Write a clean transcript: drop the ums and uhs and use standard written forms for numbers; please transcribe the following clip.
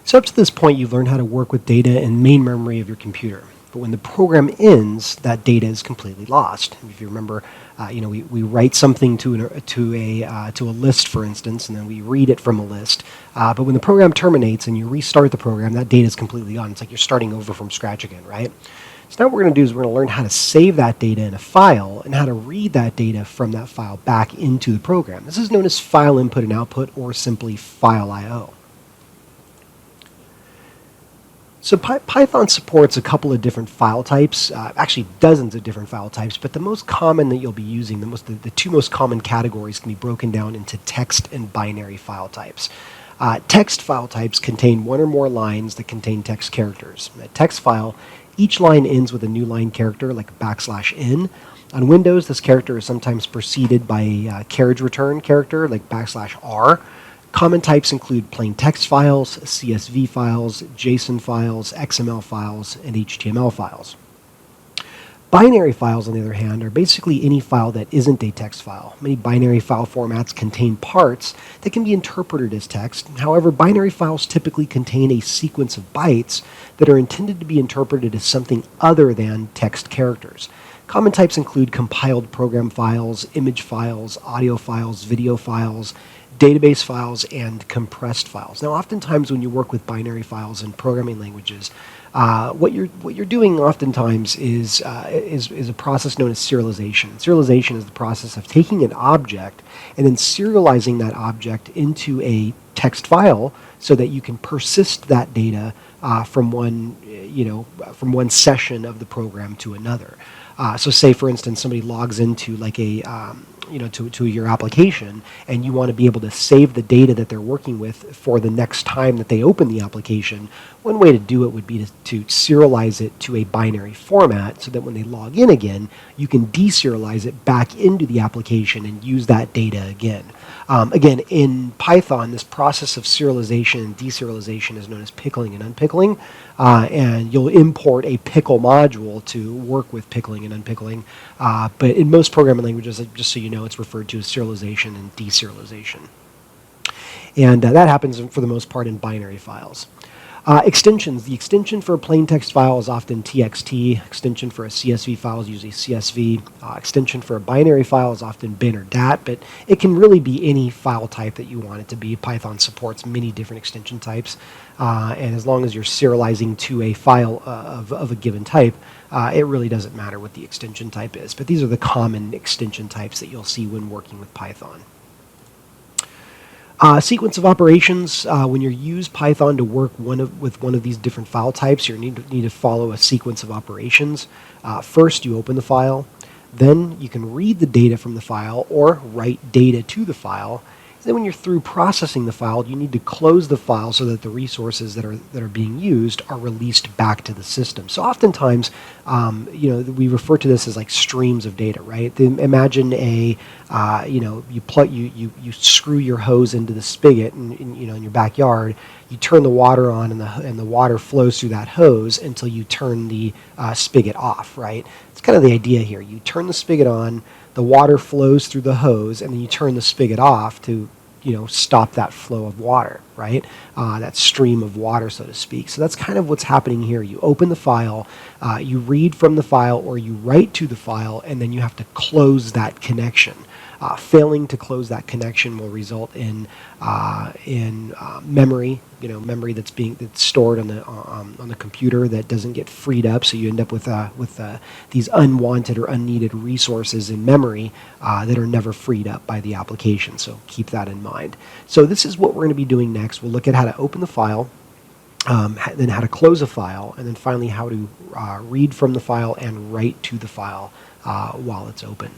So up to this point, you've learned how to work with data in main memory of your computer. But when the program ends, that data is completely lost. If you remember, we write something to a list, for instance, and then we read it from a list. But when the program terminates and you restart the program, that data is completely gone. It's like you're starting over from scratch again, right? So now what we're going to do is we're going to learn how to save that data in a file and how to read that data from that file back into the program. This is known as file input and output, or simply file I/O. So Python supports a couple of different file types, actually dozens of different file types, but the most common that you'll be using, the two most common categories can be broken down into text and binary file types. Text file types contain one or more lines that contain text characters. In a text file, each line ends with a new line character like \n. On Windows, this character is sometimes preceded by a carriage return character like \r. Common types include plain text files, CSV files, JSON files, XML files, and HTML files. Binary files, on the other hand, are basically any file that isn't a text file. Many binary file formats contain parts that can be interpreted as text. However, binary files typically contain a sequence of bytes that are intended to be interpreted as something other than text characters. Common types include compiled program files, image files, audio files, video files, database files, and compressed files. Now, oftentimes when you work with binary files in programming languages, what you're doing oftentimes is a process known as serialization. Serialization is the process of taking an object and then serializing that object into a text file so that you can persist that data from one session of the program to another. So say, for instance, somebody logs into like to your application, and you want to be able to save the data that they're working with for the next time that they open the application. One way to do it would be to serialize it to a binary format so that when they log in again, you can deserialize it back into the application and use that data again. Again, in Python, this process of serialization and deserialization is known as pickling and unpickling, and you'll import a pickle module to work with pickling and unpickling. But in most programming languages, just so you know, it's referred to as serialization and deserialization. And that happens for the most part in binary files. Extensions. The extension for a plain text file is often txt. Extension for a CSV file is usually CSV. Extension for a binary file is often bin or dat, but it can really be any file type that you want it to be. Python supports many different extension types, and as long as you're serializing to a file of a given type, it really doesn't matter what the extension type is. But these are the common extension types that you'll see when working with Python. Sequence of operations. When you use Python to work with one of these different file types, you need to follow a sequence of operations. First, you open the file. Then you can read the data from the file or write data to the file. Then when you're through processing the file, you need to close the file so that the resources that are being used are released back to the system. So oftentimes, we refer to this as like streams of data, right? Imagine you screw your hose into the spigot in your backyard. You turn the water on, and the water flows through that hose until you turn the spigot off, right? It's kind of the idea here. You turn the spigot on, the water flows through the hose, and then you turn the spigot off to stop that flow of water, right? That stream of water, so to speak. So that's kind of what's happening here. You open the file, you read from the file, or you write to the file, and then you have to close that connection. Failing to close that connection will result in memory, memory that's stored on the computer that doesn't get freed up. So you end up with these unwanted or unneeded resources in memory that are never freed up by the application. So keep that in mind. So this is what we're going to be doing next. We'll look at how to open the file, then how to close a file, and then finally how to read from the file and write to the file while it's open.